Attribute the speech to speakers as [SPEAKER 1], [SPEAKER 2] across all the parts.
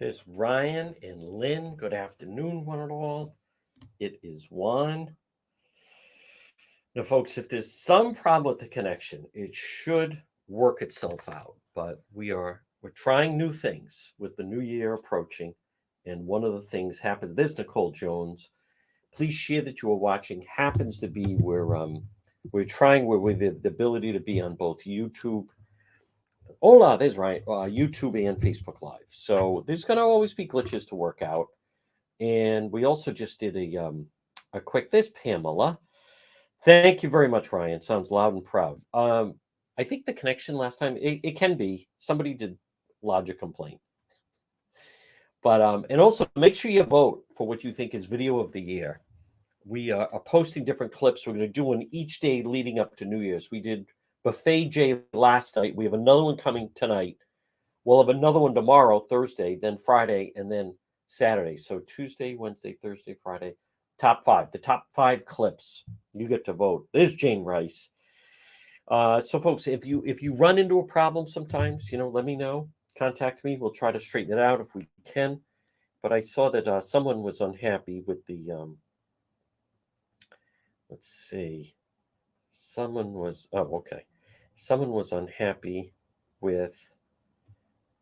[SPEAKER 1] There's Ryan and Lynn. Good afternoon, one and all. It is Juan. Now, folks, if there's some problem with the connection, it should work itself out. But we're trying new things with the new year approaching, and one of the things happens. There's Nicole Jones. Please share that you are watching. Happens to be where we're trying with the ability to be on both YouTube. Hola, there's Ryan. YouTube and Facebook Live. So there's going to always be glitches to work out. And we also just did a quick. There's Pamela. Thank you very much, Ryan. Sounds loud and proud. I think the connection last time it can be somebody did lodge a complaint, but and also make sure you vote for what you think is video of the year. We are posting different clips. We're going to do one each day leading up to New Year's. We did Buffet J last night. We have another one coming tonight. We'll have another one tomorrow, Thursday, then Friday, and then Saturday. So Tuesday, Wednesday, Thursday, Friday. Top five. The top five clips. You get to vote. There's Jane Rice. So, folks, if you run into a problem sometimes, let me know. Contact me. We'll try to straighten it out if we can. But I saw that someone was unhappy with the. Let's see. Someone was. Oh, okay. Someone was unhappy with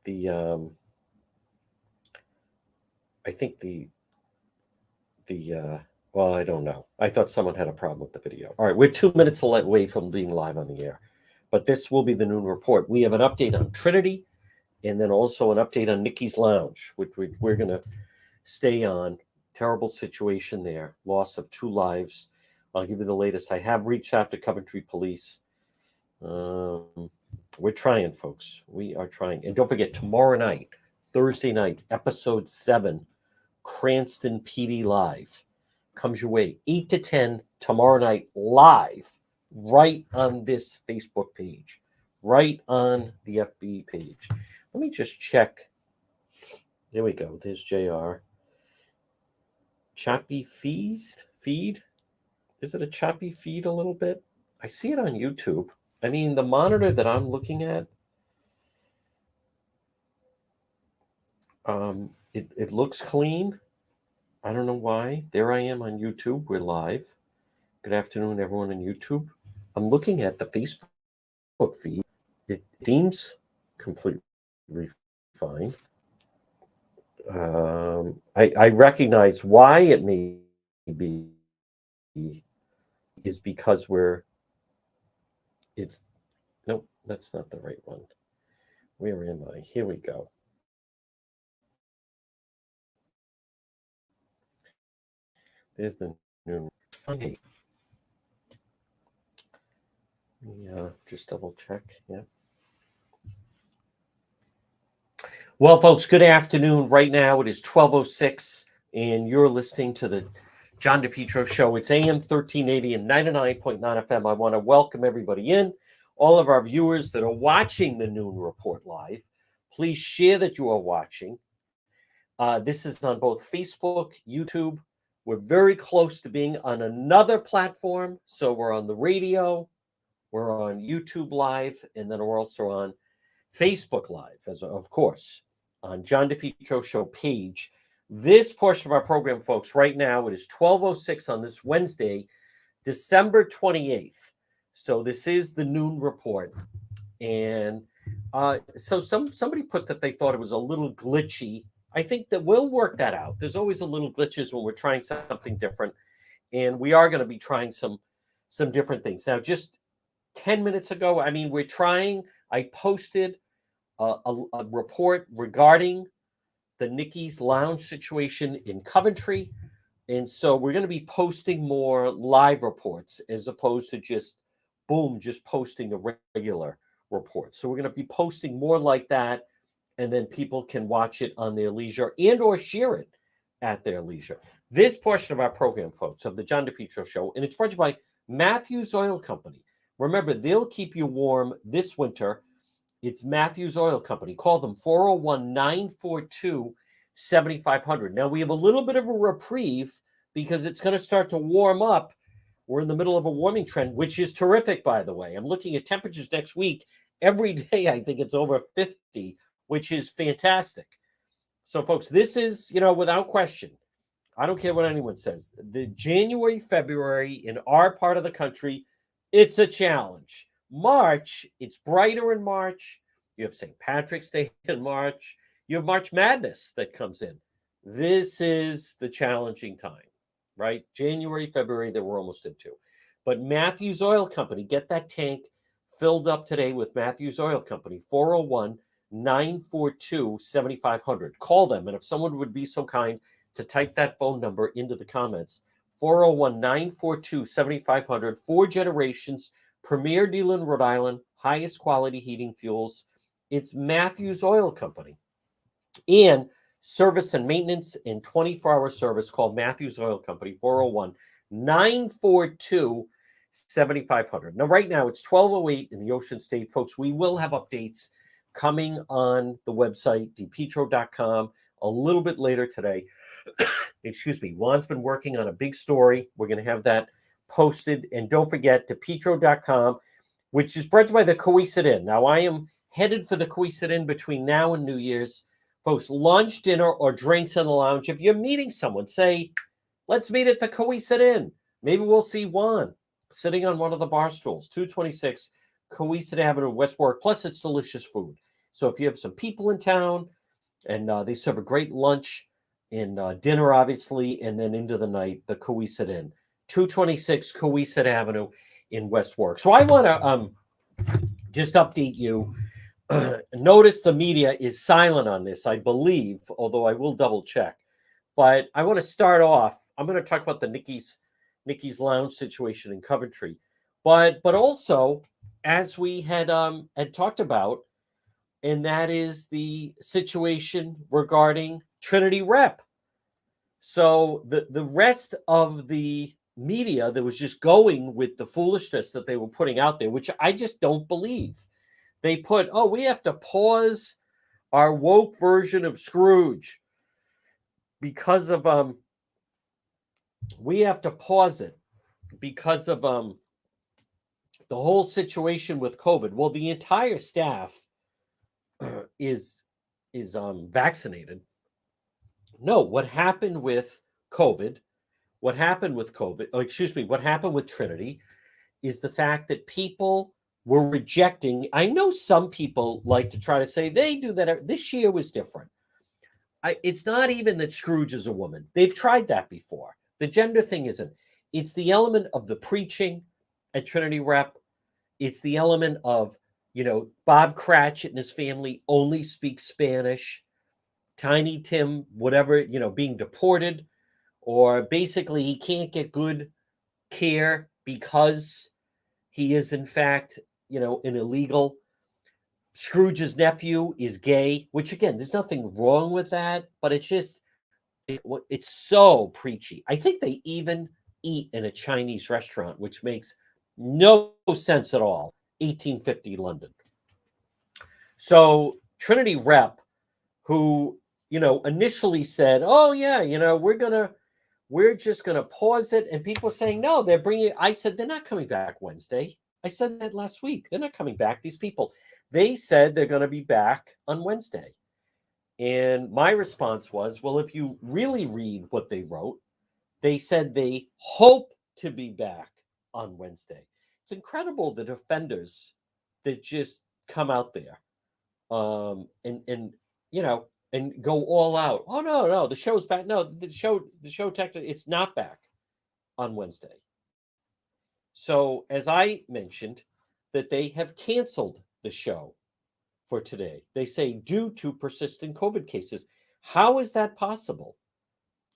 [SPEAKER 1] the. I think the. Well, I don't know. I thought someone had a problem with the video. All right, we're 2 minutes away from being live on the air, but this will be the noon report. We have an update on Trinity, and then also an update on Nicky's Lounge, which we're going to stay on. Terrible situation there. Loss of 2 lives. I'll give you the latest. I have reached out to Coventry Police. We're trying, folks. We are trying. And don't forget, tomorrow night, Thursday night, episode 7, Cranston PD Live comes your way 8 to 10 tomorrow night live right on this Facebook page, right on the FB page. Let me just check. There we go. There's JR. Choppy feed? Is it a choppy feed a little bit? I see it on YouTube. I mean, the monitor that I'm looking at, it looks clean. I don't know why. There I am on YouTube. We're live. Good afternoon, everyone on YouTube. I'm looking at the Facebook feed. It seems completely fine. I recognize why it may be is because nope, that's not the right one. Where am I? Here we go. There's the new funny. Just double check. Yeah. Well, folks, good afternoon. Right now it is 12:06, and you're listening to the John DePietro Show. It's AM 1380 and 99.9 FM. I want to welcome everybody in. All of our viewers that are watching the Noon Report live, please share that you are watching. This is on both Facebook, YouTube. We're very close to being on another platform. So we're on the radio, we're on YouTube Live, and then we're also on Facebook Live, of course, on John DePietro Show page. This portion of our program, folks, right now, it is 12:06 on this Wednesday, December 28th. So this is the Noon Report. And so somebody put that they thought it was a little glitchy. I think that we'll work that out. There's always a little glitches when we're trying something different. And we are going to be trying some different things. Now, just 10 minutes ago, we're trying. I posted a report regarding the Nicky's Lounge situation in Coventry. And so we're going to be posting more live reports as opposed to just posting a regular report. So we're going to be posting more like that, and then people can watch it on their leisure and or share it at their leisure. This portion of our program, folks, of the John DePietro Show, and it's brought to you by Matthews Oil Company. Remember, they'll keep you warm this winter. It's Matthews Oil Company. Call them 401-942-7500. Now, we have a little bit of a reprieve because it's going to start to warm up. We're in the middle of a warming trend, which is terrific, by the way. I'm looking at temperatures next week. Every day, I think it's over 50, which is fantastic. So, folks, this is, without question, I don't care what anyone says. The January, February in our part of the country, it's a challenge. March, it's brighter in March. You have St. Patrick's Day in March. You have March Madness that comes in. This is the challenging time, right? January, February, that we're almost into. But Matthews Oil Company, get that tank filled up today with Matthews Oil Company, 401 942 7500. Call them. And if someone would be so kind to type that phone number into the comments, 401 942 7500. 4 generations, premier dealer in Rhode Island, highest quality heating fuels. It's Matthews Oil Company. And service and maintenance and 24-hour service, called Matthews Oil Company, 401 942 7500. Now, right now, it's 12:08 in the Ocean State. Folks, we will have updates coming on the website, depetro.com, a little bit later today. Excuse me. Juan's been working on a big story. We're going to have that posted. And don't forget, depetro.com, which is brought to you by the Coesit Inn. Now, I am headed for the Coesit Inn between now and New Year's. Folks, lunch, dinner, or drinks in the lounge. If you're meeting someone, say, let's meet at the Coesit Inn. Maybe we'll see Juan sitting on one of the bar stools, 226 Coesit Avenue, West Warwick. Plus, it's delicious food. So if you have some people in town, and they serve a great lunch and dinner, obviously, and then into the night, the Coesit Inn, 226 Coesit Avenue in West Warwick. So I want to just update you. Notice the media is silent on this, I believe, although I will double check. But I want to start off. I'm going to talk about the Nicky's Lounge situation in Coventry, but also, as we had talked about, and that is the situation regarding Trinity Rep. So the rest of the media that was just going with the foolishness that they were putting out there, which I just don't believe. They put, we have to pause our woke version of Scrooge because of we have to pause it because of the whole situation with COVID. Well, the entire staff is vaccinated. No, what happened with COVID? What happened with Trinity is the fact that people were rejecting. I know some people like to try to say they do that. This year was different. It's not even that Scrooge is a woman. They've tried that before. The gender thing isn't. It's the element of the preaching at Trinity Rep. It's the element of, Bob Cratchit and his family only speak Spanish. Tiny Tim, whatever, being deported, or basically he can't get good care because he is, in fact, an illegal. Scrooge's nephew is gay, which, again, there's nothing wrong with that, but it's just, it's so preachy. I think they even eat in a Chinese restaurant, which makes no sense at all. 1850 London. So Trinity Rep, who, initially said, we're just gonna pause it, and people saying no, they're bringing. I said they're not coming back Wednesday. I said that last week. They're not coming back. These people, they said they're going to be back on Wednesday. And my response was, well, if you really read what they wrote, they said they hope to be back on Wednesday. It's incredible, the defenders that just come out there and go all out. Oh, no, the show's back. No, the show technically, it's not back on Wednesday. So, as I mentioned, that they have canceled the show for today. They say due to persistent COVID cases. How is that possible?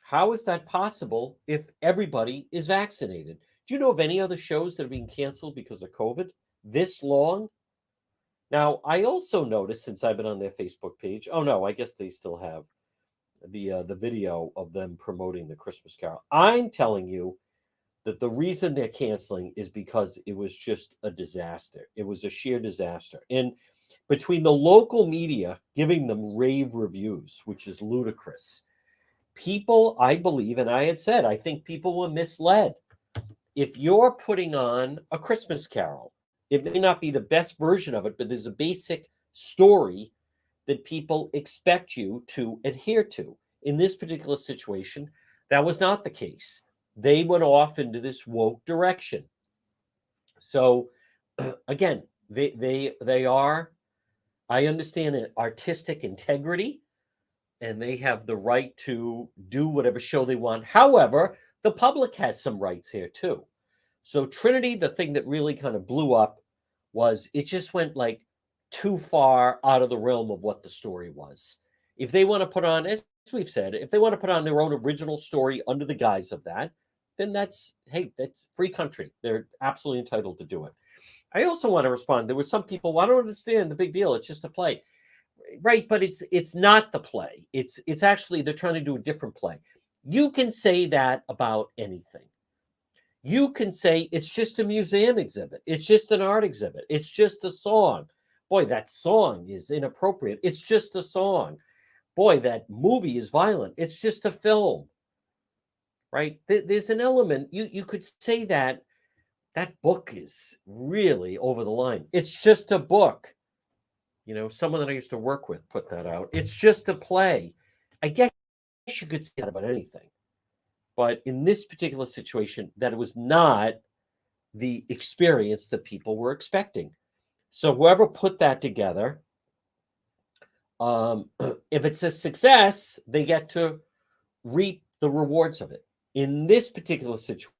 [SPEAKER 1] How is that possible if everybody is vaccinated? Do you know of any other shows that are being canceled because of COVID this long? Now, I also noticed, since I've been on their Facebook page, I guess they still have the video of them promoting the Christmas Carol. I'm telling you that the reason they're canceling is because it was just a disaster. It was a sheer disaster. And between the local media giving them rave reviews, which is ludicrous, people, I believe, and I had said, I think people were misled. If you're putting on a Christmas Carol, it may not be the best version of it, but there's a basic story that people expect you to adhere to. In this particular situation, that was not the case. They went off into this woke direction. So again, they are, I understand it, artistic integrity, and they have the right to do whatever show they want. However, the public has some rights here too. So Trinity, the thing that really kind of blew up was it just went like too far out of the realm of what the story was. If they want to put on, as we've said, if they want to put on their own original story under the guise of that, then that's, hey, that's free country. They're absolutely entitled to do it. I also want to respond. There were some people, well, I don't understand the big deal. It's just a play. Right, but it's not the play. It's actually they're trying to do a different play. You can say that about anything. You can say it's just a museum exhibit. It's just an art exhibit. It's just a song. Boy, that song is inappropriate. It's just a song. Boy, that movie is violent. It's just a film. Right? There's an element you could say that book is really over the line. It's just a book. You know, someone that I used to work with put that out. It's just a play. I guess you could say that about anything. But in this particular situation, that it was not the experience that people were expecting. So whoever put that together, if it's a success, they get to reap the rewards of it. In this particular situation,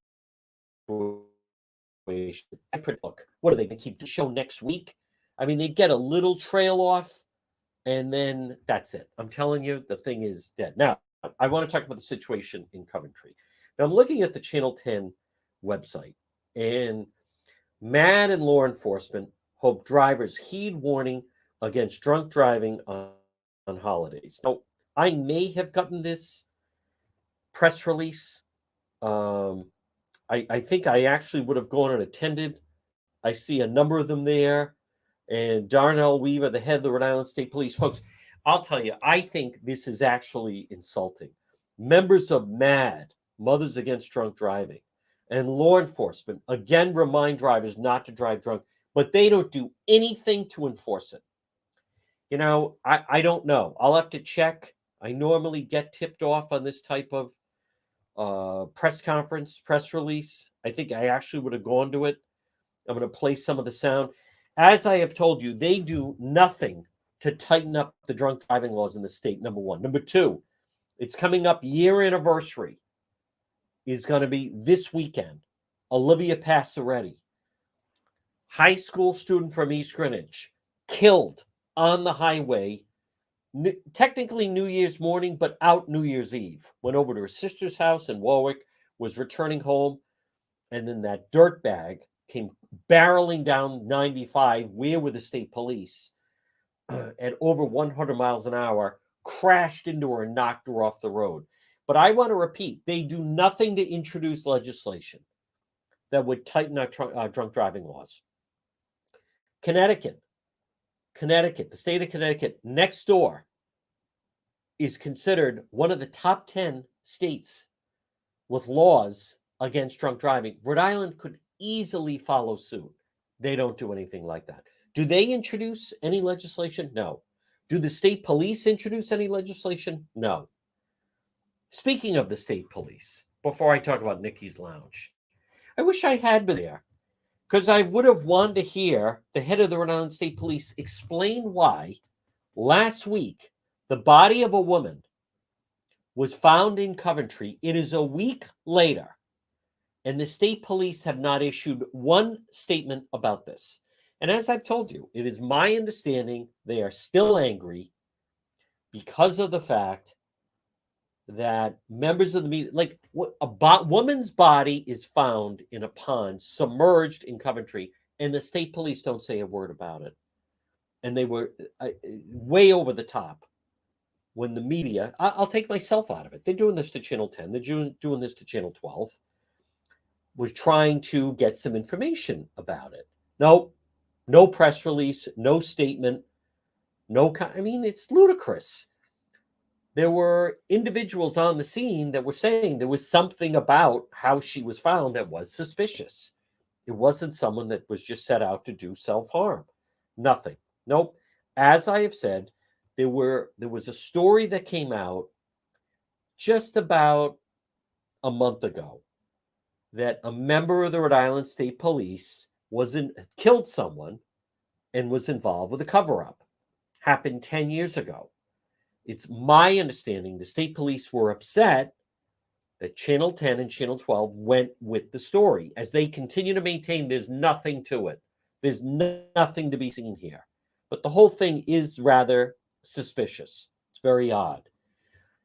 [SPEAKER 1] look, what are they going to keep the show next week? I mean, they get a little trail off, and then that's it. I'm telling you, the thing is dead. Now, I want to talk about the situation in Coventry. Now, I'm looking at the Channel 10 website, and MAD and law enforcement hope drivers heed warning against drunk driving on holidays. Now, I may have gotten this press release. I think I actually would have gone and attended. I see a number of them there. And Darnell Weaver, the head of the Rhode Island State Police. Folks, I'll tell you, I think this is actually insulting. Members of MAD, Mothers Against Drunk Driving, and law enforcement, again, remind drivers not to drive drunk, but they don't do anything to enforce it. You know, I don't know. I'll have to check. I normally get tipped off on this type of press conference, press release. I think I actually would have gone to it. I'm going to play some of the sound. As I have told you, they do nothing to tighten up the drunk driving laws in the state, number one. Number two, it's coming up, year anniversary is going to be this weekend. Olivia Passaretti, high school student from East Greenwich, killed on the highway, technically New Year's morning, but out New Year's Eve. Went over to her sister's house in Warwick, was returning home, and then that dirtbag came barreling down 95, where were the state police, at over 100 miles an hour, crashed into her and knocked her off the road. But I want to repeat, they do nothing to introduce legislation that would tighten our drunk driving laws. Connecticut, the state of Connecticut, next door, is considered one of the top 10 states with laws against drunk driving. Rhode Island could easily follow suit. They don't do anything like that. Do they introduce any legislation? No. Do the state police introduce any legislation? No. Speaking of the state police, before I talk about Nicky's Lounge, I wish I had been there, because I would have wanted to hear the head of the Rhode Island State Police explain why last week the body of a woman was found in Coventry. It is a week later, and the state police have not issued one statement about this. And as I've told you, it is my understanding they are still angry because of the fact that members of the media, like a woman's body is found in a pond submerged in Coventry, and the state police don't say a word about it. And they were way over the top when the media, I'll take myself out of it. They're doing this to Channel 10. They're doing this to Channel 12. We're trying to get some information about it. No press release, no statement, I mean, it's ludicrous. There were individuals on the scene that were saying there was something about how she was found that was suspicious. It wasn't someone that was just set out to do self-harm. Nothing. Nope. As I have said, there was a story that came out just about a month ago that a member of the Rhode Island State Police killed someone and was involved with a cover-up. Happened 10 years ago. It's my understanding the state police were upset that Channel 10 and Channel 12 went with the story. As they continue to maintain, there's nothing to it. There's nothing to be seen here. But the whole thing is rather suspicious. It's very odd.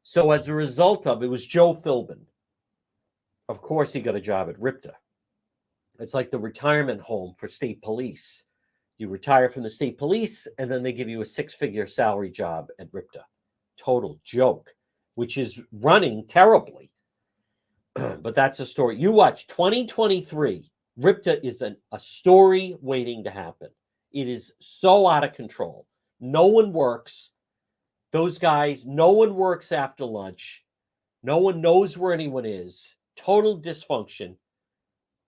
[SPEAKER 1] So as a result of it was Joe Philbin. Of course, he got a job at RIPTA. It's like the retirement home for state police. You retire from the state police, and then they give you a six-figure salary job at RIPTA. Total joke, which is running terribly. But that's a story. You watch 2023. RIPTA is a story waiting to happen. It is so out of control. No one works. Those guys, no one works after lunch. No one knows where anyone is. Total dysfunction.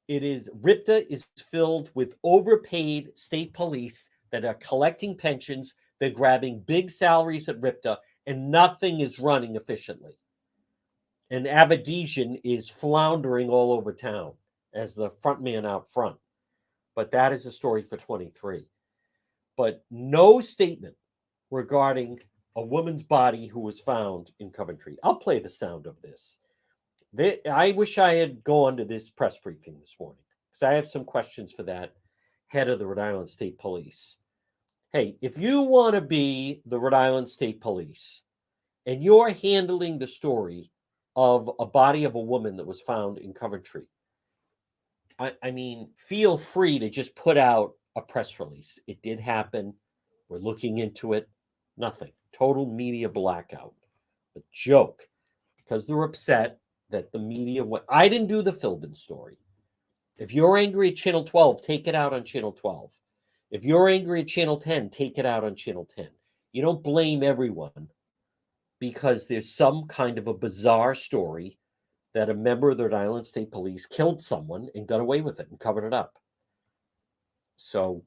[SPEAKER 1] RIPTA is filled with overpaid state police that are collecting pensions. They're grabbing big salaries at RIPTA, and nothing is running efficiently. And Aberdeen is floundering all over town as the front man out front. But that is a story for 23. But no statement regarding a woman's body who was found in Coventry. I'll play the sound of this. I wish I had gone to this press briefing this morning because I have some questions for that head of the Rhode Island State Police. Hey, if you want to be the Rhode Island State Police and you're handling the story of a body of a woman that was found in Coventry, I mean, feel free to just put out a press release. It did happen. We're looking into it. Nothing. Total media blackout. A joke. Because they're upset that the media went. I didn't do the Philbin story. If you're angry at Channel 12, take it out on Channel 12. If you're angry at Channel 10, take it out on Channel 10. You don't blame everyone because there's some kind of a bizarre story that a member of the Rhode Island State Police killed someone and got away with it and covered it up. So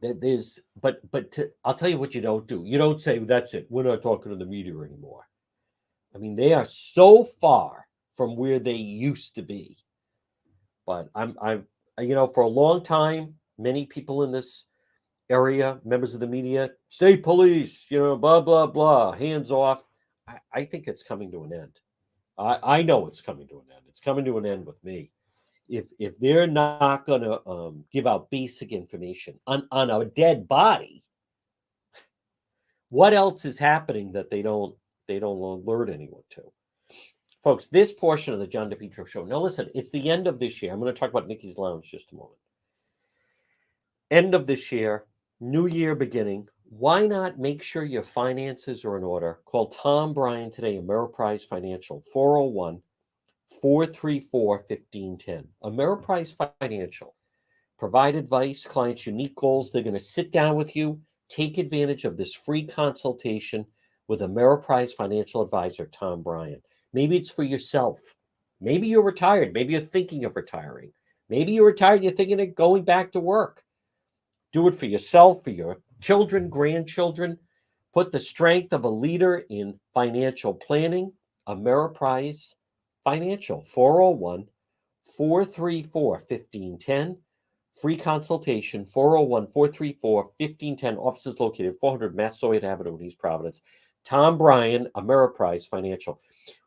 [SPEAKER 1] I'll tell you what you don't do. You don't say, that's it, we're not talking to the media anymore. I mean, they are so far from where they used to be. But I'm for a long time, many people in this area, members of the media, state police, blah, blah, blah, hands off. I think it's coming to an end. I know it's coming to an end. It's coming to an end with me. If they're not going to give out basic information on a dead body, what else is happening that they don't alert anyone to? Folks, this portion of the John DePietro Show. Now, listen, it's the end of this year. I'm going to talk about Nicky's Lounge just a moment. End of this year, new year beginning. Why not make sure your finances are in order? Call Tom Bryan today, Ameriprise Financial, 401-434-1510. Ameriprise Financial. Provide advice, clients' unique goals. They're going to sit down with you, take advantage of this free consultation with Ameriprise Financial Advisor, Tom Bryan. Maybe it's for yourself. Maybe you're retired. Maybe you're thinking of retiring. Maybe you're retired, you're thinking of going back to work. Do it for yourself, for your children, grandchildren. Put the strength of a leader in financial planning. Ameriprise Financial, 401-434-1510. Free consultation, 401-434-1510. Offices located 400 Massasoit Avenue in East Providence. Tom Bryan, Ameriprise Financial.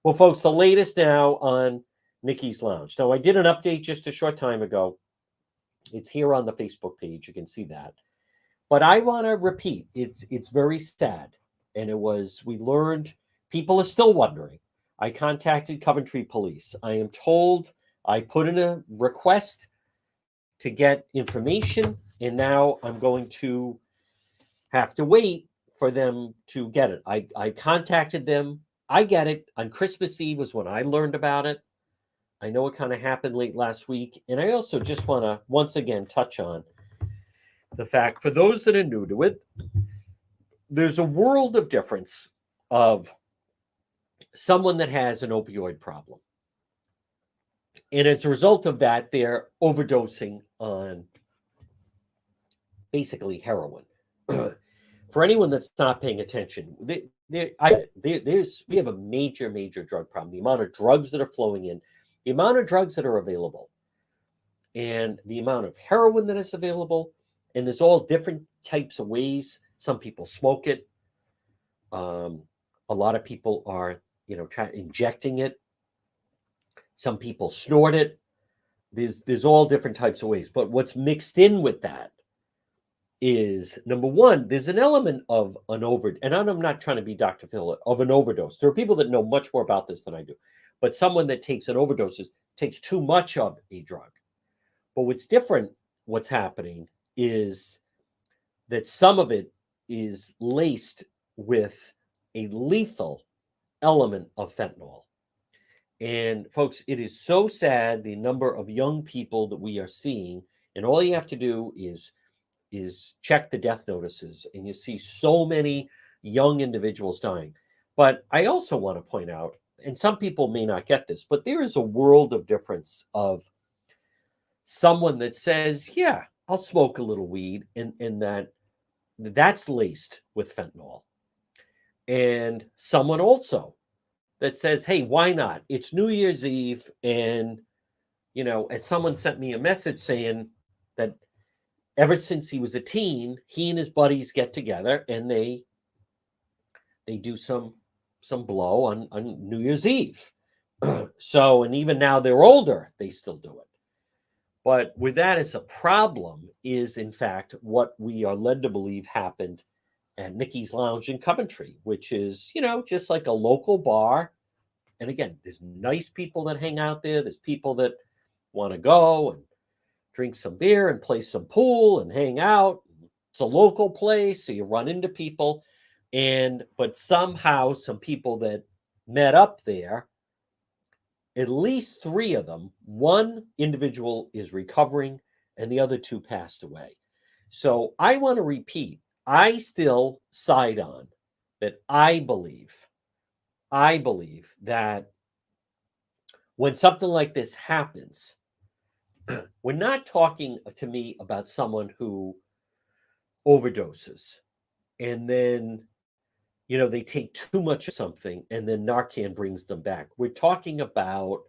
[SPEAKER 1] Well, folks, the latest now on Nicky's Lounge. Now, I did an update just a short time ago. It's here on the Facebook page. You can see that. But I want to repeat, it's very sad. And we learned, people are still wondering. I contacted Coventry Police. I am told I put in a request to get information, and now I'm going to have to wait for them to get it. I contacted them. I get it. On Christmas Eve was when I learned about it. I know it kind of happened late last week. And I also just want to once again touch on the fact, for those that are new to it, there's a world of difference of someone that has an opioid problem. And as a result of that, they're overdosing on basically heroin. for anyone that's not paying attention, we have a major drug problem. The amount of drugs that are flowing in, the amount of drugs that are available, and the amount of heroin that is available, and there's all different types of ways. Some people smoke it. A lot of people are, injecting it. Some people snort it. There's all different types of ways. But what's mixed in with that is, number one, there's an element of an and I'm not trying to be Dr. Phil, of an overdose. There are people that know much more about this than I do, but someone that takes an overdose takes too much of a drug. But what's happening is that some of it is laced with a lethal element of fentanyl. And folks, it is so sad, the number of young people that we are seeing, and all you have to do is check the death notices, and you see so many young individuals dying. But I also want to point out, and some people may not get this, but there is a world of difference of someone that says, yeah, I'll smoke a little weed, and that's laced with fentanyl. And someone also that says, hey, why not? It's New Year's Eve, and as someone sent me a message saying that ever since he was a teen, he and his buddies get together and they do some blow on New Year's Eve. So, and even now they're older, they still do it. But with that as a problem is, in fact, what we are led to believe happened at Nicky's Lounge in Coventry, which is, just like a local bar. And again, there's nice people that hang out there. There's people that want to go and drink some beer and play some pool and hang out. It's a local place, so you run into people. But somehow some people that met up there, at least 3 of them, one individual is recovering and the other 2 passed away. So I want to repeat, I still side on that. I believe that when something like this happens, we're not talking to me about someone who overdoses and then, they take too much of something and then Narcan brings them back. We're talking about,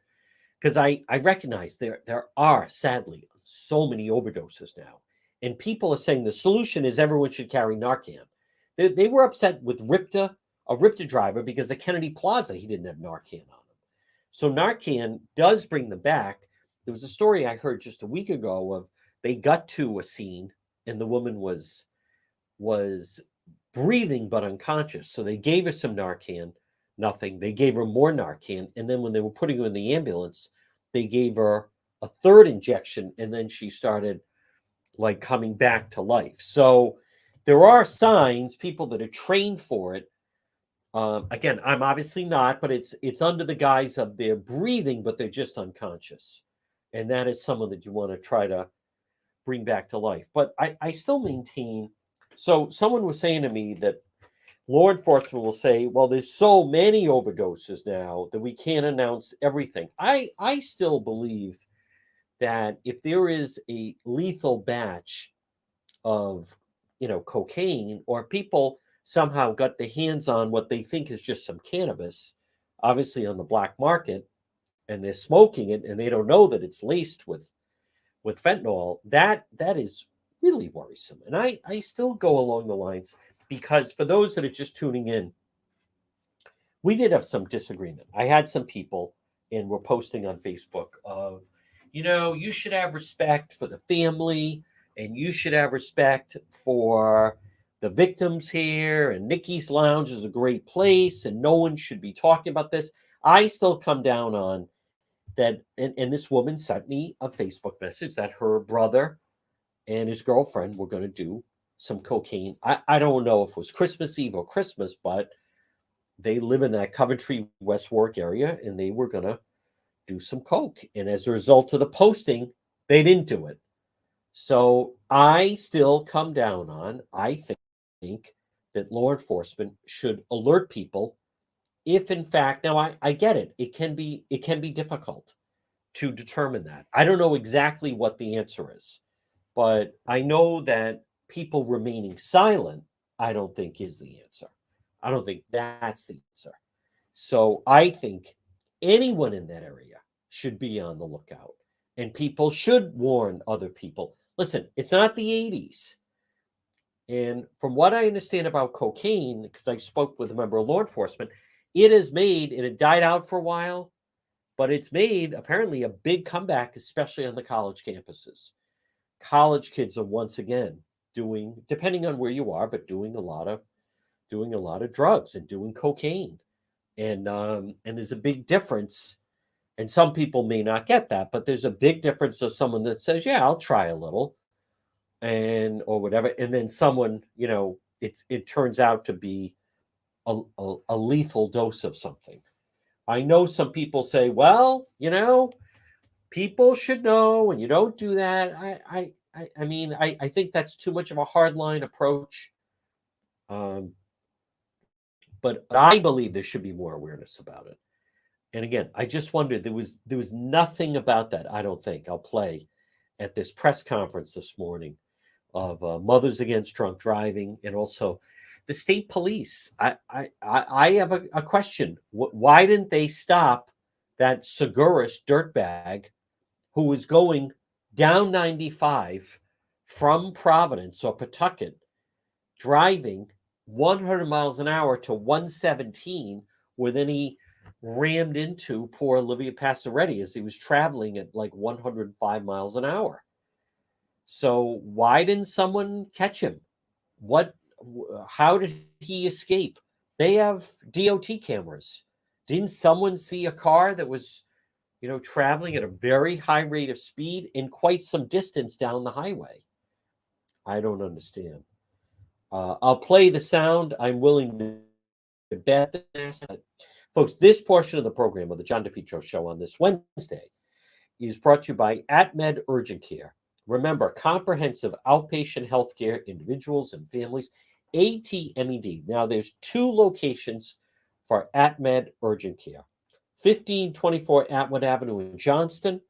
[SPEAKER 1] because I recognize there are sadly so many overdoses now. And people are saying the solution is everyone should carry Narcan. They were upset with a Ripta driver, because at Kennedy Plaza, he didn't have Narcan on him. So Narcan does bring them back. There was a story I heard just a week ago of they got to a scene and the woman was breathing but unconscious. So they gave her some Narcan, nothing. They gave her more Narcan. And then when they were putting her in the ambulance, they gave her a 3rd injection. And then she started like coming back to life. So there are signs, people that are trained for it. Again, I'm obviously not, but it's under the guise of they're breathing, but they're just unconscious. And that is someone that you want to try to bring back to life. But I still maintain, so someone was saying to me that law enforcement will say, well, there's so many overdoses now that we can't announce everything. I still believe that if there is a lethal batch of, cocaine, or people somehow got their hands on what they think is just some cannabis, obviously on the black market, and they're smoking it and they don't know that it's laced with fentanyl, that is really worrisome. And I still go along the lines, because for those that are just tuning in, we did have some disagreement. I had some people, and we're posting on Facebook of, you should have respect for the family, and you should have respect for the victims here, and Nicky's Lounge is a great place, and no one should be talking about this. I still come down on that, and this woman sent me a Facebook message that her brother and his girlfriend were going to do some cocaine. I don't know if it was Christmas Eve or Christmas, but they live in that Coventry West Warwick area, and they were going to do some coke. And as a result of the posting, they didn't do it. So I still come down on, I think that law enforcement should alert people if, in fact, now I get it. It can be difficult to determine that. I don't know exactly what the answer is, but I know that people remaining silent I don't think is the answer. I don't think that's the answer. So I think anyone in that area should be on the lookout, and people should warn other people. Listen, it's not the 80s. And from what I understand about cocaine, because I spoke with a member of law enforcement, it is made and it died out for a while, but it's made apparently a big comeback, especially on the college campuses. College kids are once again doing, depending on where you are, but doing a lot of drugs and doing cocaine. And there's a big difference. And some people may not get that, but there's a big difference of someone that says, "Yeah, I'll try a little," and or whatever, and then someone, it turns out to be a lethal dose of something. I know some people say, "Well, people should know, and you don't do that." I think that's too much of a hardline approach. Um, but I believe there should be more awareness about it. And again, I just wondered, there was nothing about that. I don't think I'll play at this press conference this morning of Mothers Against Drunk Driving, and also the state police. I have a question. Why didn't they stop that Seguris dirtbag who was going down 95 from Providence or Pawtucket, driving 100 miles an hour to 117, where then he rammed into poor Olivia Passaretti as he was traveling at like 105 miles an hour? So why didn't someone catch him? What? How did he escape? They have DOT cameras. Didn't someone see a car that was, traveling at a very high rate of speed in quite some distance down the highway? I don't understand. I'll play the sound. I'm willing to bet that. Folks, this portion of the program of the John DePietro Show on this Wednesday is brought to you by AtMed Urgent Care. Remember, comprehensive outpatient healthcare, individuals and families, ATMED. Now, there's two locations for AtMed Urgent Care. 1524 Atwood Avenue in Johnston,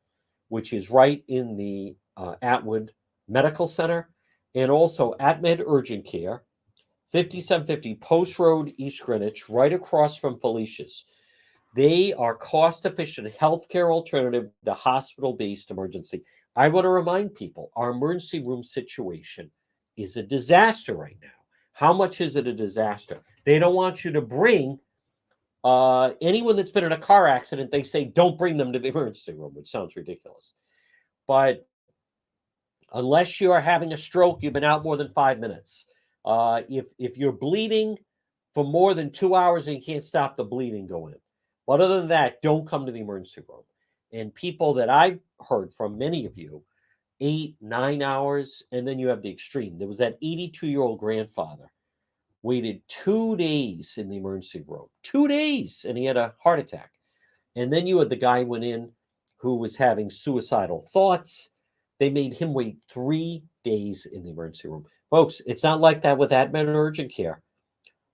[SPEAKER 1] which is right in the Atwood Medical Center, and also AtMed Urgent Care, 5750 Post Road, East Greenwich, right across from Felicia's. They are cost-efficient healthcare alternative to hospital-based emergency. I want to remind people, our emergency room situation is a disaster right now. How much is it a disaster? They don't want you to bring anyone that's been in a car accident. They say don't bring them to the emergency room, which sounds ridiculous. But unless you are having a stroke, you've been out more than 5 minutes. If you're bleeding for more than 2 hours and you can't stop the bleeding, go in. But other than that, don't come to the emergency room. And people that I've heard from, many of you, 8, 9 hours, and then you have the extreme. There was that 82-year-old grandfather, waited 2 days in the emergency room, 2 days, and he had a heart attack. And then you had the guy went in who was having suicidal thoughts. They made him wait 3 days in the emergency room. Folks, it's not like that with AtMed Urgent Care.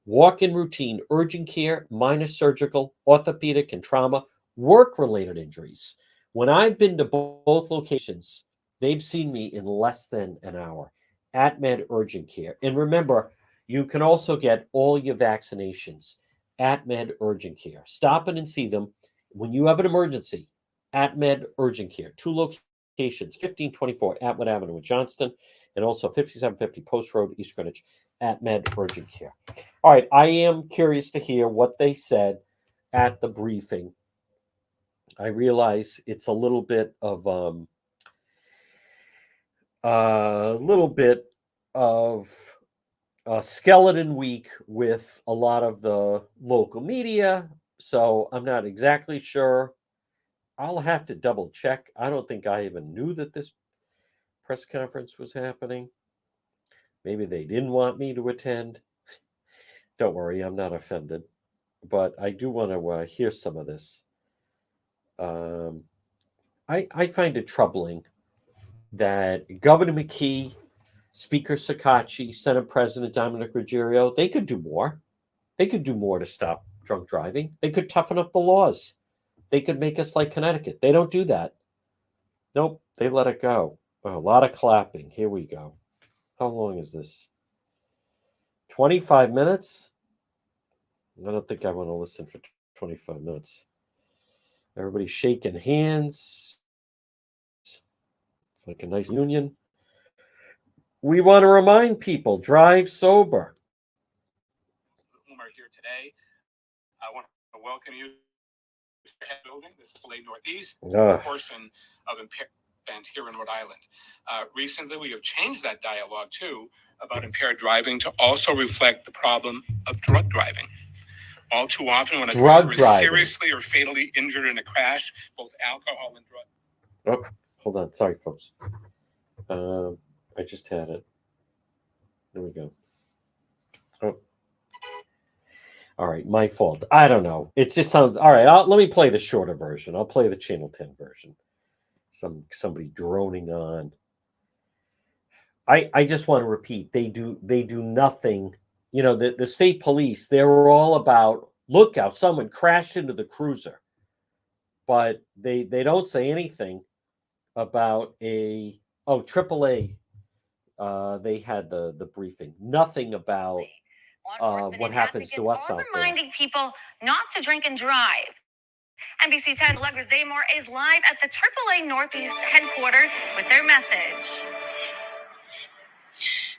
[SPEAKER 1] Walk-in routine, urgent care, minor surgical, orthopedic, and trauma, work-related injuries. When I've been to both locations, they've seen me in less than an hour. AtMed Urgent Care. And remember, you can also get all your vaccinations. AtMed Urgent Care. Stop in and see them when you have an emergency. AtMed Urgent Care. Two locations, 1524 Atwood Avenue in Johnston, and also 5750 Post Road, East Greenwich. AtMed Urgent Care. All right, I am curious to hear what they said at the briefing. I realize it's a little bit of a skeleton week with a lot of the local media, so I'm not exactly sure. I'll have to double check. I don't think I even knew that this press conference was happening. Maybe they didn't want me to attend. Don't worry, I'm not offended, but I do want to hear some of this. I find it troubling that Governor McKee, Speaker Sakachi, Senate President Dominic Ruggiero, they could do more. They could do more to stop drunk driving. They could toughen up the laws. They could make us like Connecticut. They don't do that. Nope, they let it go. Oh, a lot of clapping. Here we go. How long is this? 25 minutes? I don't think I want to listen for 25 minutes. Everybody's shaking hands. It's like a nice union. We want to remind people, drive sober.
[SPEAKER 2] Whom are here today. I want to welcome you to the head building. This is Lake Northeast, a portion of impairment here in Rhode Island. Recently, we have changed that dialogue too about impaired driving to also reflect the problem of drug driving. All too often, when a driver is seriously or fatally injured in a crash, both alcohol and drugs.
[SPEAKER 1] Oh, hold on. Sorry, folks. I just had it. There we go. Oh. All right, my fault. I don't know. It just sounds all right. Let me play the shorter version. I'll play the Channel 10 version. Somebody droning on. I just want to repeat. They do nothing. You know, the state police, they're all about look out, someone crashed into the cruiser. But they don't say anything about AAA. They had the briefing. Nothing about what happens to us out there.
[SPEAKER 3] Reminding people not to drink and drive. NBC 10 Allegra Zaymore is live at the AAA Northeast headquarters with their message.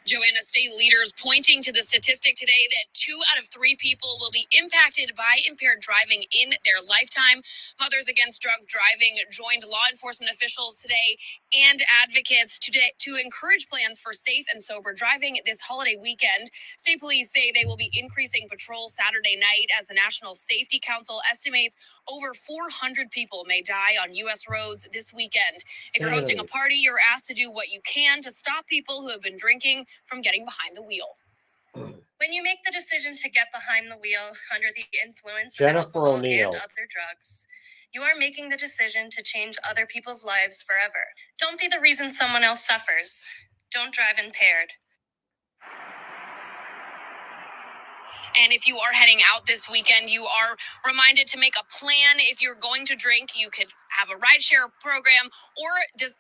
[SPEAKER 4] Joanna, state leaders pointing to the statistic today that 2 out of 3 people will be impacted by impaired driving in their lifetime. Mothers Against Drunk Driving joined law enforcement officials today and advocates today to encourage plans for safe and sober driving this holiday weekend. State police say they will be increasing patrol Saturday night as the National Safety Council estimates over 400 people may die on U.S. roads this weekend. If you're hosting a party, you're asked to do what you can to stop people who have been drinking from getting behind the wheel.
[SPEAKER 3] When you make the decision to get behind the wheel under the influence
[SPEAKER 1] Jennifer
[SPEAKER 3] of alcohol
[SPEAKER 1] O'Neill.
[SPEAKER 3] and other drugs, you are making the decision to change other people's lives forever. Don't be the reason someone else suffers. Don't drive impaired.
[SPEAKER 4] And if you are heading out this weekend, you are reminded to make a plan. If you're going to drink, you could have a rideshare program or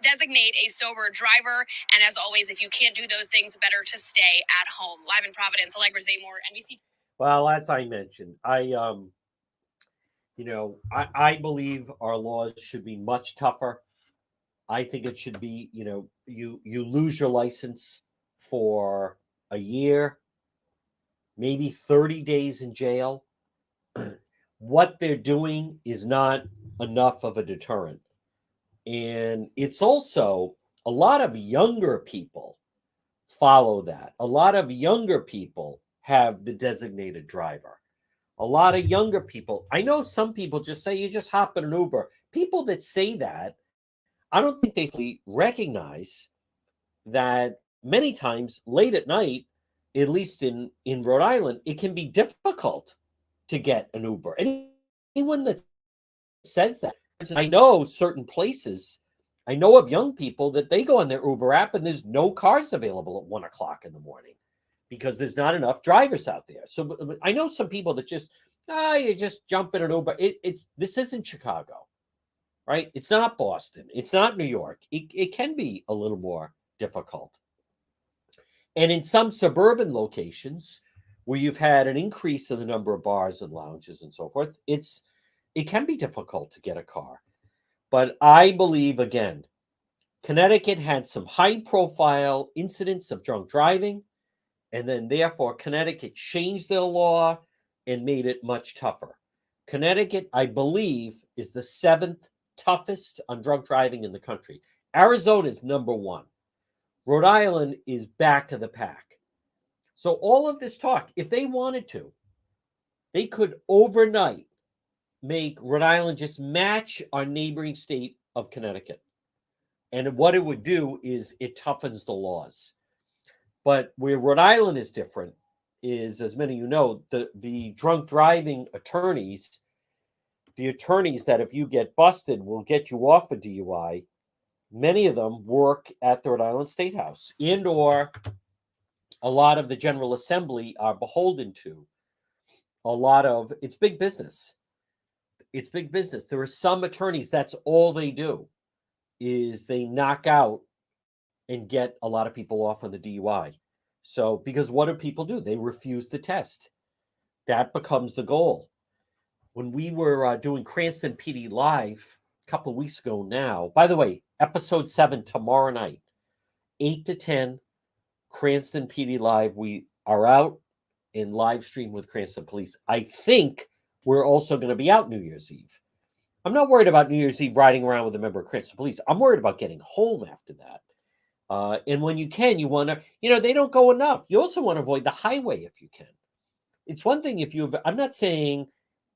[SPEAKER 4] designate a sober driver. And as always, if you can't do those things, better to stay at home. Live in Providence, Allegra Zaymore, NBC.
[SPEAKER 1] Well, as I mentioned, I believe our laws should be much tougher. I think it should be, you lose your license for a year, maybe 30 days in jail. What they're doing is not enough of a deterrent. And it's also a lot of younger people follow that. A lot of younger people have the designated driver. A lot of younger people. I know some people just say you just hop in an Uber. People that say that, I don't think they fully recognize that many times late at night, at least in Rhode Island, it can be difficult to get an Uber. Anyone that says that, I know certain places, I know of young people that they go on their Uber app and there's no cars available at 1 o'clock in the morning because there's not enough drivers out there. So I know some people that just, you just jump in an Uber. This isn't Chicago, right? It's not Boston. It's not New York. It can be a little more difficult. And in some suburban locations where you've had an increase in the number of bars and lounges and so forth, it can be difficult to get a car. But I believe, again, Connecticut had some high-profile incidents of drunk driving, and then therefore Connecticut changed their law and made it much tougher. Connecticut, I believe, is the 7th toughest on drunk driving in the country. Arizona is number 1. Rhode Island is back of the pack. So all of this talk, if they wanted to, they could overnight make Rhode Island just match our neighboring state of Connecticut. And what it would do is it toughens the laws. But where Rhode Island is different is, as many of you know, the drunk driving attorneys, the attorneys that if you get busted will get you off a DUI, many of them work at the Rhode Island State House and or a lot of the General Assembly are beholden to. It's big business. It's big business. There are some attorneys, that's all they do, is they knock out and get a lot of people off on the DUI. So, because what do people do? They refuse the test. That becomes the goal. When we were doing Cranston PD Live a couple of weeks ago now, by the way, episode 7 tomorrow night, 8 to 10, Cranston PD Live. We are out in live stream with Cranston Police. I think we're also going to be out New Year's Eve. I'm not worried about New Year's Eve riding around with a member of Cranston Police. I'm worried about getting home after that. And when you can, you want to, they don't go enough. You also want to avoid the highway if you can. It's one thing if I'm not saying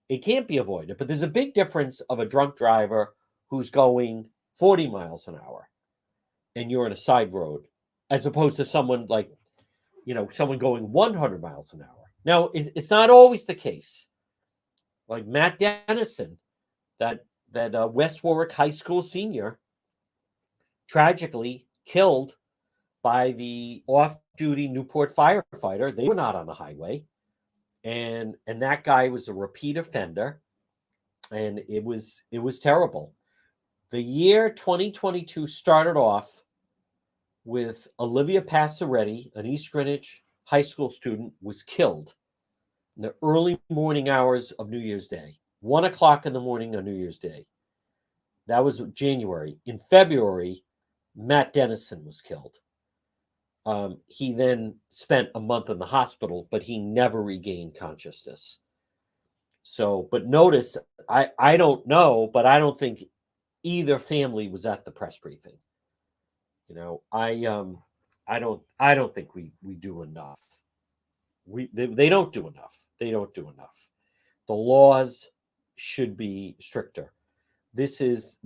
[SPEAKER 1] it can't be avoided, but there's a big difference of a drunk driver who's going 40 miles an hour and you're on a side road as opposed to someone like, someone going 100 miles an hour. Now, it's not always the case. Like Matt Dennison, that West Warwick High School senior, tragically killed by the off-duty Newport firefighter. They were not on the highway, and that guy was a repeat offender, and it was terrible. The year 2022 started off with Olivia Passaretti, an East Greenwich high school student, was killed in the early morning hours of New Year's Day, 1 o'clock in the morning on New Year's Day. That was January. In February, Matt Dennison was killed. He then spent a month in the hospital, but he never regained consciousness. So, but notice, I don't know, but I don't think either family was at the press briefing. I don't think we do enough. They don't do enough. They don't do enough. The laws should be stricter. There's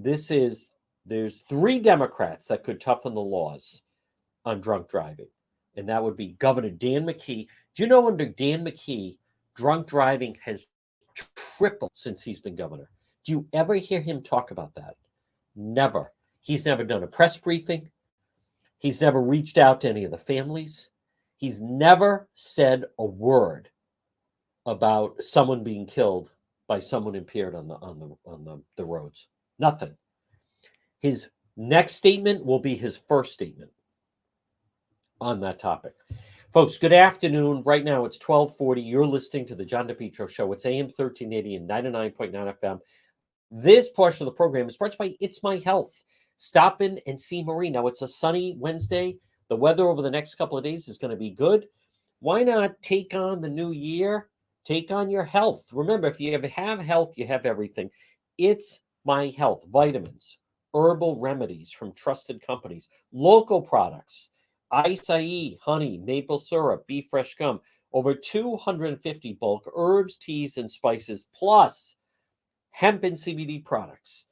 [SPEAKER 1] 3 Democrats that could toughen the laws on drunk driving, and that would be Governor Dan McKee. Do you know under Dan McKee, drunk driving has tripled since he's been governor? Do you ever hear him talk about that? Never. He's never done a press briefing. He's never reached out to any of the families. He's never said a word about someone being killed by someone impaired on the roads. Nothing. His next statement will be his first statement on that topic. Folks, good afternoon. Right now it's 12:40. You're listening to the John DePietro Show. It's AM 1380 and 99.9 FM. This portion of the program is brought to you by It's My Health. Stop in and see Marie. Now, it's a sunny Wednesday. The weather over the next couple of days is going to be good. Why not take on the new year? Take on your health. Remember, if you have health, you have everything. It's My Health. Vitamins, herbal remedies from trusted companies, local products, acai, honey, maple syrup, beef fresh gum, over 250 bulk herbs, teas, and spices, plus hemp and CBD products.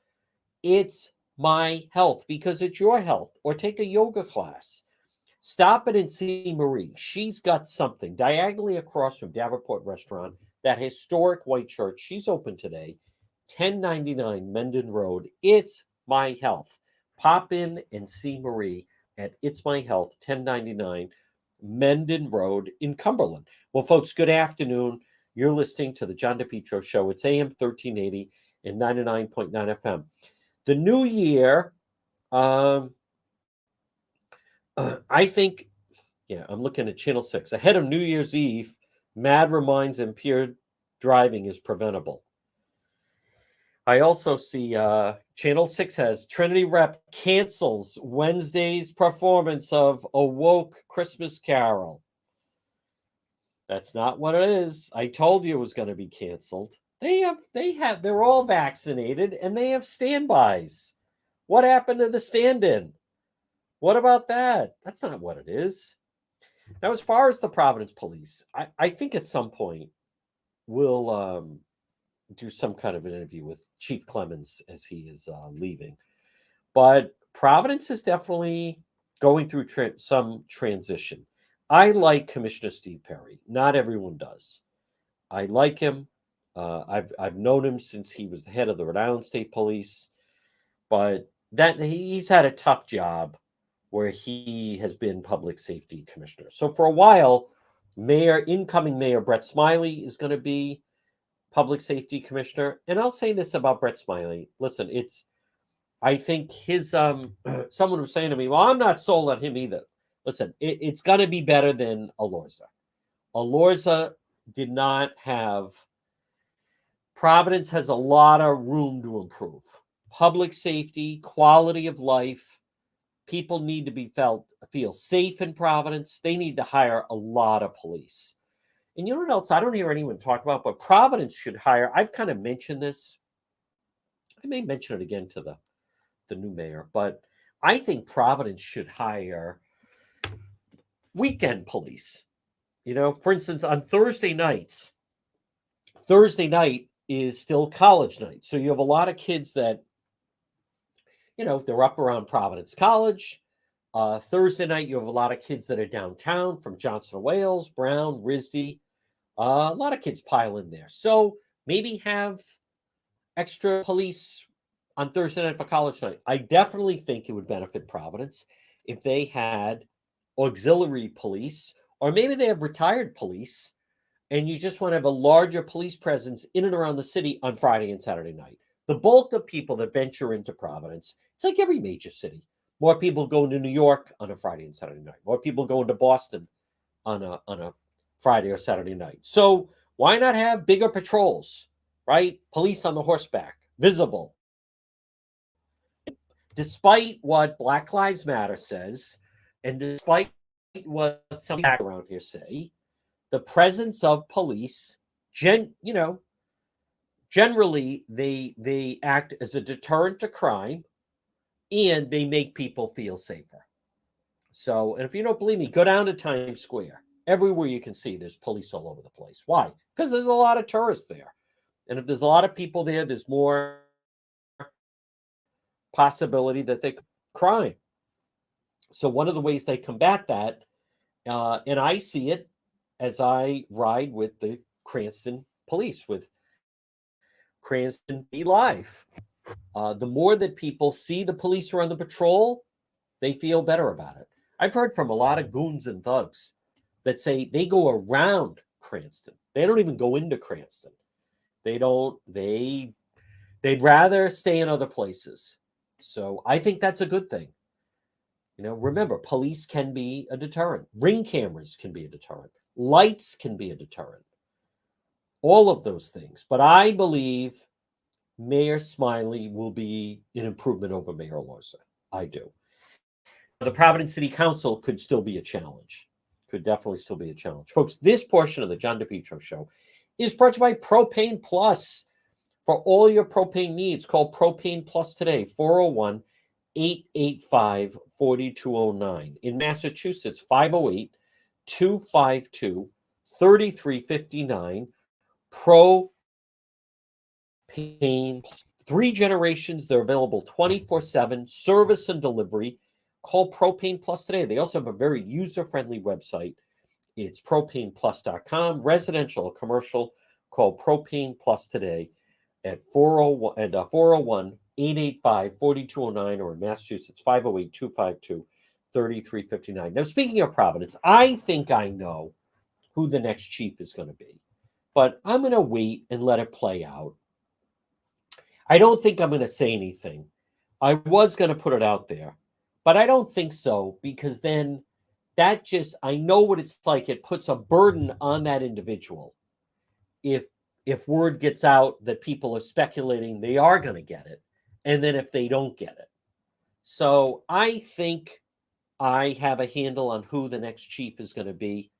[SPEAKER 1] It's My Health because it's your health. Or take a yoga class. Stop it and see Marie. She's got something diagonally across from Davenport Restaurant, that historic white church. She's open today, 1099 Mendon Road. It's My Health. Pop in and see Marie at It's My Health, 1099 Mendon Road in Cumberland. Well, folks, good afternoon. You're listening to the John DePietro Show. It's AM 1380 and 99.9 FM. The new year, I think, I'm looking at Channel 6. Ahead of New Year's Eve, MAD reminds impaired driving is preventable. I also see Channel 6 has Trinity rep cancels Wednesday's performance of A Woke Christmas Carol. That's not what it is. I told you it was going to be canceled. They're all vaccinated and they have standbys. What happened to the stand-in? What about that? That's not what it is. Now, as far as the Providence Police, I think at some point we'll do some kind of an interview with Chief Clemens as he is leaving. But Providence is definitely going through some transition. I like Commissioner Steve Perry. Not everyone does. I like him. I've known him since he was the head of the Rhode Island State Police. But that he's had a tough job where he has been public safety commissioner. So for a while, incoming Mayor Brett Smiley is going to be public safety commissioner. And I'll say this about Brett Smiley. Listen, I think his, someone was saying to me, well, I'm not sold on him either. Listen, it's going to be better than Alorza. Alorza did not have. Providence has a lot of room to improve. Public safety, quality of life. People need to feel safe in Providence. They need to hire a lot of police. And you know what else I don't hear anyone talk about, but Providence should hire. I've kind of mentioned this. I may mention it again to the new mayor, but I think Providence should hire weekend police. You know, for instance, on Thursday night is still college night. So you have a lot of kids that, you know, they're up around Providence College. Thursday night, you have a lot of kids that are downtown from Johnson & Wales, Brown, RISD. A lot of kids pile in there. So maybe have extra police on Thursday night for college night. I definitely think it would benefit Providence if they had auxiliary police, or maybe they have retired police, and you just want to have a larger police presence in and around the city on Friday and Saturday night. The bulk of people that venture into Providence, it's like every major city. More people go to New York on a Friday and Saturday night. More people go into Boston on a Friday or Saturday night. So why not have bigger patrols, right? Police on the horseback, visible. Despite what Black Lives Matter says, and despite what some people around here say, the presence of police, generally they act as a deterrent to crime, and they make people feel safer. So, and if you don't believe me, go down to Times Square. Everywhere you can see, there's police all over the place. Why? Because there's a lot of tourists there. And if there's a lot of people there, there's more possibility that they crime. So one of the ways they combat that, and I see it as I ride with the Cranston police, with Cranston Be Live. The more that people see the police are on the patrol, they feel better about it. I've heard from a lot of goons and thugs that say they go around Cranston. They don't even go into Cranston. They'd rather stay in other places. So I think that's a good thing. You know, remember, police can be a deterrent. Ring cameras can be a deterrent. Lights can be a deterrent. All of those things. But I believe Mayor Smiley will be an improvement over Mayor Alorza. I do. The Providence City Council could still be a challenge. Could definitely still be a challenge. Folks, this portion of the John DePietro Show is brought to you by Propane Plus. For all your propane needs, call Propane Plus today, 401-885-4209. In Massachusetts, 508-252-3359. Propane Plus. 3 generations. They're available 24/7, service and delivery. Call Propane Plus today. They also have a very user-friendly website. It's propaneplus.com. Residential or commercial, call Propane Plus today at 401-885-4209, or in Massachusetts, 508-252-3359. Now, speaking of Providence, I think I know who the next chief is going to be, but I'm going to wait and let it play out. I don't think I'm going to say anything. I was going to put it out there, but I don't think so, because then that just, I know what it's like. It puts a burden on that individual if word gets out that people are speculating they are going to get it, and then if they don't get it. So I think I have a handle on who the next chief is going to be.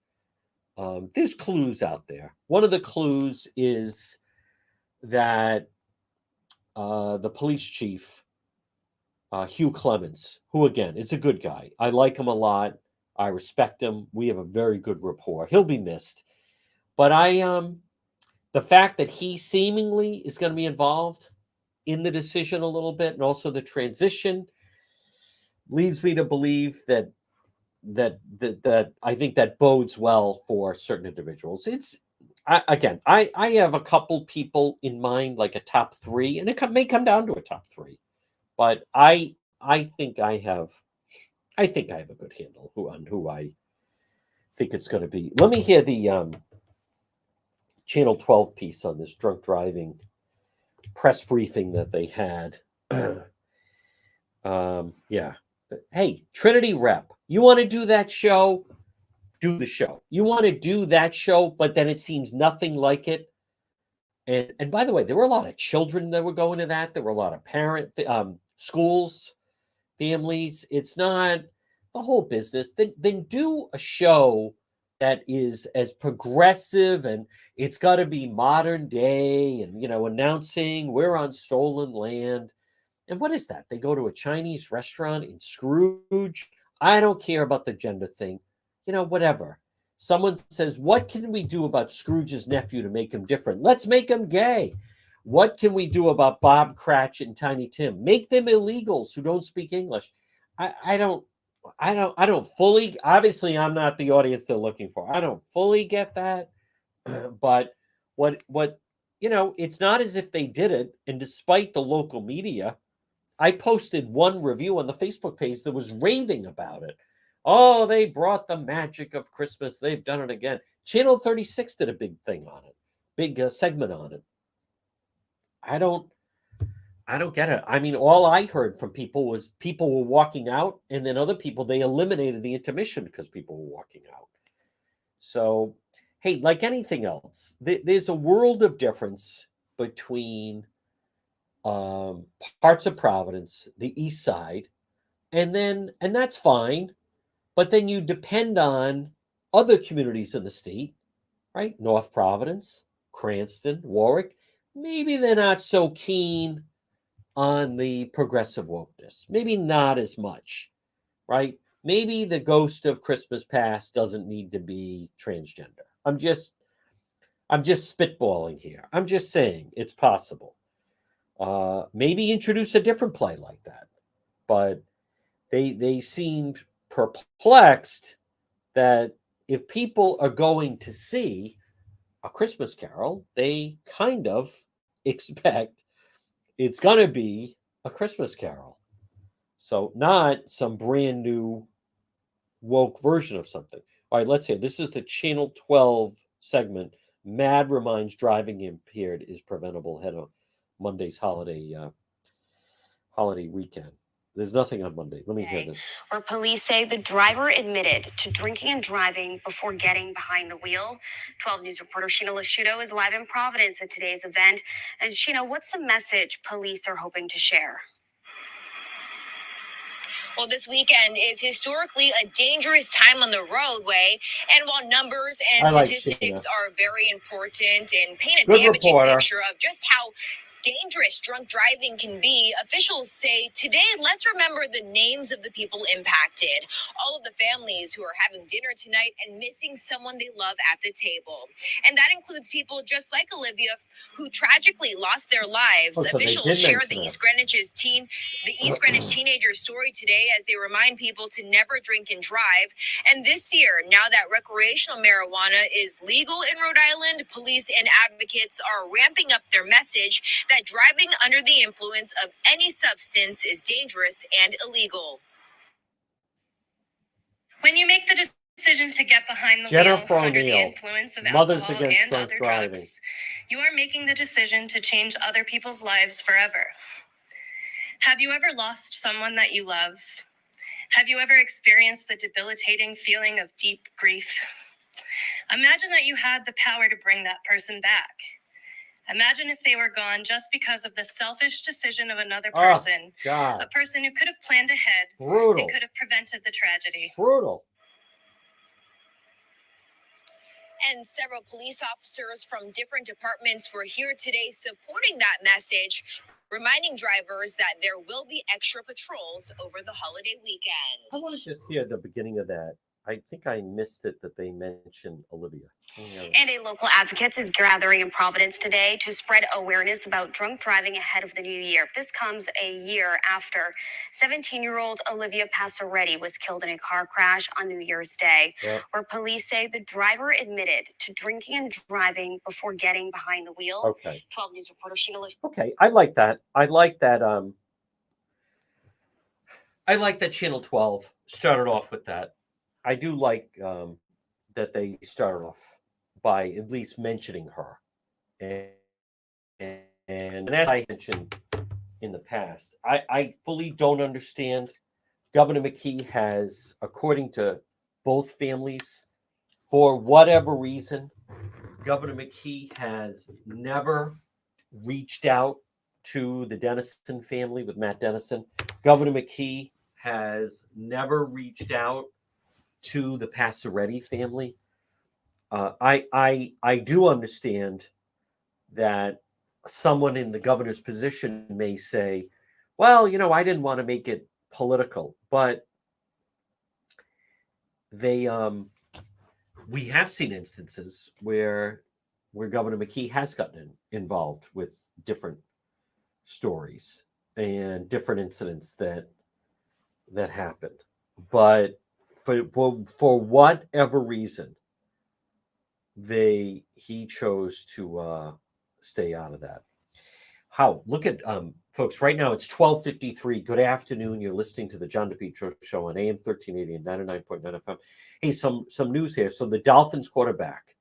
[SPEAKER 1] There's clues out there. One of the clues is that the police chief, Hugh Clements, who again is a good guy. I like him a lot. I respect him. We have a very good rapport. He'll be missed. But the fact that he seemingly is going to be involved in the decision a little bit, and also the transition, leads me to believe that I think that bodes well for certain individuals. I have a couple people in mind, like a top 3, and it may come down to a top 3, but I think I have a good handle on who I think it's going to be. Let me hear the Channel 12 piece on this drunk driving press briefing that they had. Yeah. Hey, Trinity rep. You want to do that show? Do the show. You want to do that show, but then it seems nothing like it. And by the way, there were a lot of children that were going to that. There were a lot of schools, families. It's not the whole business. Then do a show that is as progressive, and it's got to be modern day, and announcing we're on stolen land. And what is that? They go to a Chinese restaurant in Scrooge. I don't care about the gender thing. Whatever. Someone says, what can we do about Scrooge's nephew to make him different? Let's make him gay. What can we do about Bob Cratchit and Tiny Tim? Make them illegals who don't speak English. I don't fully, obviously I'm not the audience they're looking for. I don't fully get that. But what it's not as if they did it. And despite the local media, I posted one review on the Facebook page that was raving about it. Oh, they brought the magic of Christmas. They've done it again. Channel 36 did a big thing on it, big segment on it. I don't get it. I mean, all I heard from people was people were walking out, and then other people, they eliminated the intermission because people were walking out. So, hey, like anything else, there's a world of difference between parts of Providence, the east side, and that's fine. But then you depend on other communities in the state, right? North Providence, Cranston, Warwick. Maybe they're not so keen on the progressive wokeness. Maybe not as much, right? Maybe the ghost of Christmas past doesn't need to be transgender. I'm just spitballing here. I'm just saying it's possible. Maybe introduce a different play like that. But they seemed perplexed that if people are going to see A Christmas Carol, they kind of expect it's going to be A Christmas Carol. So not some brand new woke version of something. All right, let's hear. This is the Channel 12 segment. Mad reminds driving impaired is preventable ahead of Monday's holiday weekend. There's nothing on Monday. Let me hear this.
[SPEAKER 3] Where police say the driver admitted to drinking and driving before getting behind the wheel. 12 News reporter Sheena Lasciuto is live in Providence at today's event. And Sheena, what's the message police are hoping to share?
[SPEAKER 4] Well, this weekend is historically a dangerous time on the roadway. And while numbers and statistics are very important and paint a damaging picture of just how dangerous drunk driving can be, officials say today, let's remember the names of the people impacted, all of the families who are having dinner tonight and missing someone they love at the table. And that includes people just like Olivia, who tragically lost their lives. Officials shared the East Greenwich teenager's story today as they remind people to never drink and drive. And this year, now that recreational marijuana is legal in Rhode Island, police and advocates are ramping up their message that driving under the influence of any substance is dangerous and illegal.
[SPEAKER 3] When you make the decision to get behind the wheel under the influence of alcohol and other drugs, you are making the decision to change other people's lives forever. Have you ever lost someone that you love? Have you ever experienced the debilitating feeling of deep grief? Imagine that you had the power to bring that person back. Imagine if they were gone just because of the selfish decision of another person, a person who could have planned ahead and could have prevented the tragedy.
[SPEAKER 1] Brutal.
[SPEAKER 4] And several police officers from different departments were here today supporting that message, reminding drivers that there will be extra patrols over the holiday weekend.
[SPEAKER 1] I want to just hear the beginning of that. I think I missed it that they mentioned Olivia.
[SPEAKER 3] And a local advocate is gathering in Providence today to spread awareness about drunk driving ahead of the new year. This comes a year after 17-year-old Olivia Passaretti was killed in a car crash on New Year's Day, where police say the driver admitted to drinking and driving before getting behind the wheel.
[SPEAKER 1] Okay.
[SPEAKER 3] 12 News reporter Sheena Lasciuto.
[SPEAKER 1] Okay, I like that. I like that Channel 12 started off with that. I do like that they started off by at least mentioning her. And as I mentioned in the past, I fully don't understand Governor McKee has, according to both families, for whatever reason, Governor McKee has never reached out to the Dennison family with Matt Dennison. Governor McKee has never reached out to the Passaretti family. I do understand that someone in the governor's position may say, well, I didn't want to make it political, but we have seen instances where Governor McKee has gotten involved with different stories and different incidents that happened. But for whatever reason, he chose to stay out of that. How? Look at folks. Right now it's 12:53. Good afternoon. You're listening to the John DePietro Show on AM 1380 and 99.9 FM. Hey, some news here. So the Dolphins quarterback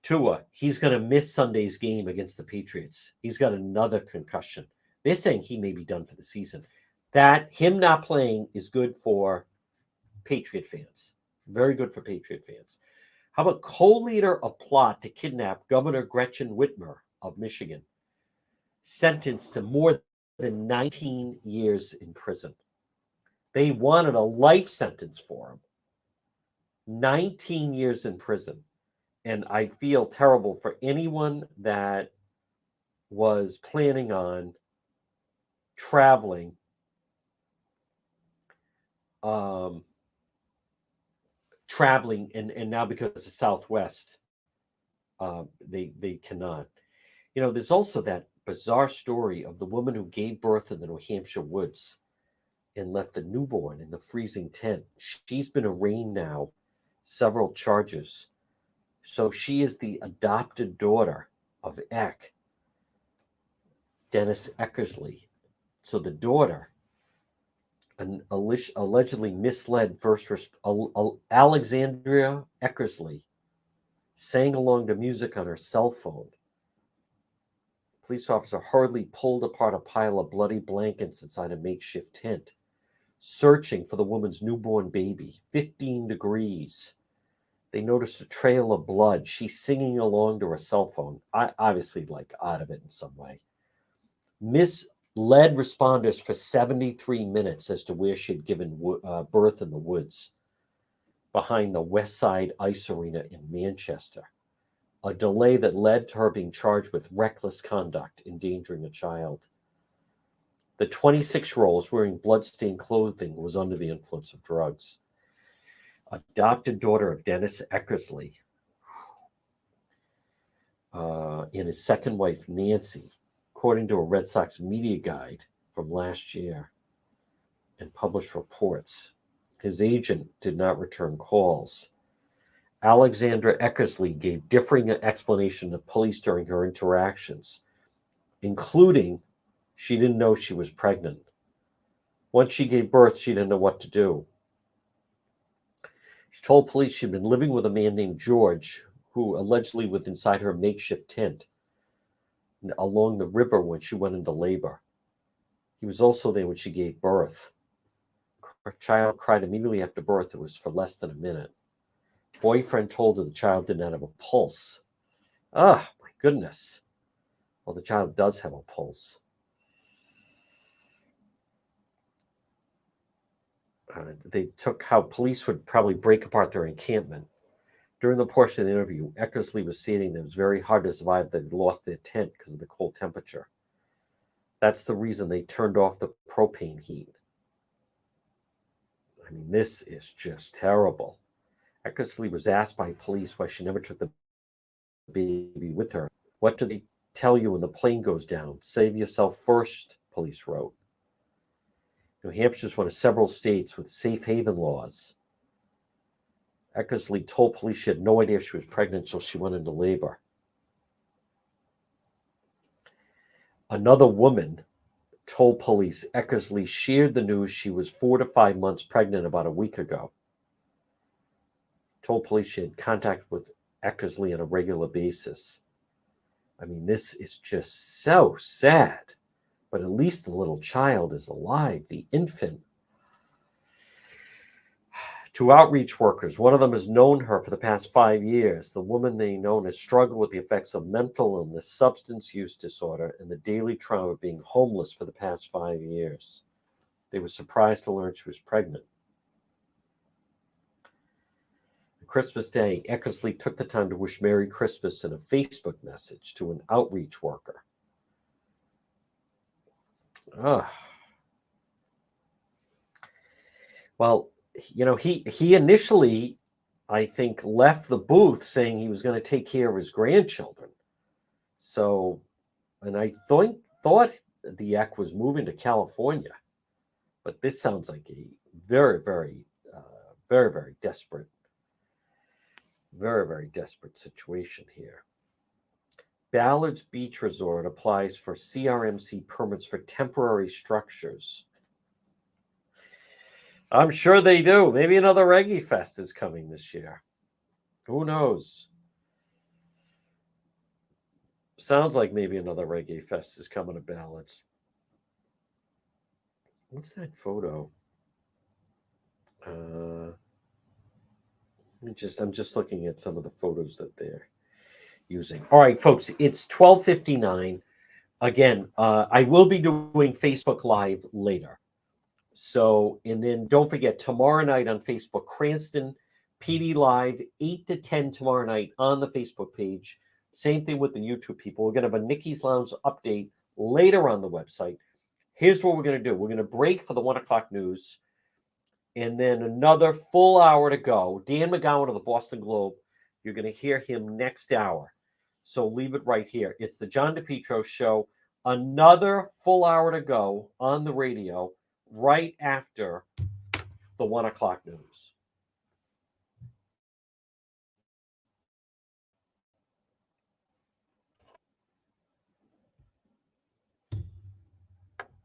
[SPEAKER 1] Tua, he's going to miss Sunday's game against the Patriots. He's got another concussion. They're saying he may be done for the season. That him not playing is good for Patriot fans. Very good for Patriot fans. How about co-leader of plot to kidnap Governor Gretchen Whitmer of Michigan, sentenced to more than 19 years in prison? They wanted a life sentence for him. 19 years in prison. And I feel terrible for anyone that was planning on traveling and now because of Southwest, they cannot. There's also that bizarre story of the woman who gave birth in the New Hampshire woods and left the newborn in the freezing tent. She's been arraigned now, several charges. So she is the adopted daughter of Dennis Eckersley. So the daughter, an allegedly misled Alexandria Eckersley, sang along to music on her cell phone. Police officer hurriedly pulled apart a pile of bloody blankets inside a makeshift tent, searching for the woman's newborn baby. 15 degrees. They noticed a trail of blood. She's singing along to her cell phone. Obviously, out of it in some way. Misled responders for 73 minutes as to where she had given birth in the woods behind the West Side Ice Arena in Manchester. A delay that led to her being charged with reckless conduct, endangering a child. The 26-year-old wearing bloodstained clothing was under the influence of drugs. Adopted daughter of Dennis Eckersley and his second wife, Nancy, according to a Red Sox media guide from last year and published reports. His agent did not return calls. Alexandra Eckersley gave differing explanation to police during her interactions, including she didn't know she was pregnant. Once she gave birth, she didn't know what to do. She told police she'd been living with a man named George, who allegedly was inside her makeshift tent along the river when she went into labor. He was also there when she gave birth. Her child cried immediately after birth. It was for less than a minute. Boyfriend told her the child did not have a pulse. My goodness. Well, the child does have a pulse. They took how police would probably break apart their encampment. During the portion of the interview, Eckersley was stating that it was very hard to survive, that they lost their tent because of the cold temperature. That's the reason they turned off the propane heat. I mean, this is just terrible. Eckersley was asked by police why she never took the baby with her. What do they tell you when the plane goes down? Save yourself first, police wrote. New Hampshire is one of several states with safe haven laws. Eckersley told police she had no idea she was pregnant until she went into labor. Another woman told police Eckersley shared the news she was 4 to 5 months pregnant about a week ago. Told police she had contact with Eckersley on a regular basis. I mean, this is just so sad. But at least the little child is alive, the infant. Two outreach workers. One of them has known her for the past 5 years. The woman they known has struggled with the effects of mental illness, substance use disorder, and the daily trauma of being homeless for the past 5 years. They were surprised to learn she was pregnant. On Christmas Day, Eckersley took the time to wish Merry Christmas in a Facebook message to an outreach worker. Well, you know, he initially, I think, left the booth saying he was going to take care of his grandchildren. So, and I thought the Eck was moving to California, but this sounds like a very, very, very desperate, very desperate situation here. Ballard's Beach Resort applies for CRMC permits for temporary structures. I'm sure they do. Maybe another Reggae Fest is coming this year. Who knows? Sounds like maybe another Reggae Fest is coming to Ballard's. What's that photo? I'm just looking at some of the photos that they're using. All right, folks, it's 12:59. Again, I will be doing Facebook Live later. So, and then don't forget, tomorrow night on Facebook, Cranston PD Live, 8 to 10 tomorrow night on the Facebook page. Same thing with the YouTube people. We're going to have a Nicky's Lounge update later on the website. Here's what we're going to do. We're going to break for the 1 o'clock news, and then another full hour to go. Dan McGowan of the Boston Globe, you're going to hear him next hour. So leave it right here. It's the John DePietro Show. Another full hour to go on the radio right after the 1 o'clock news.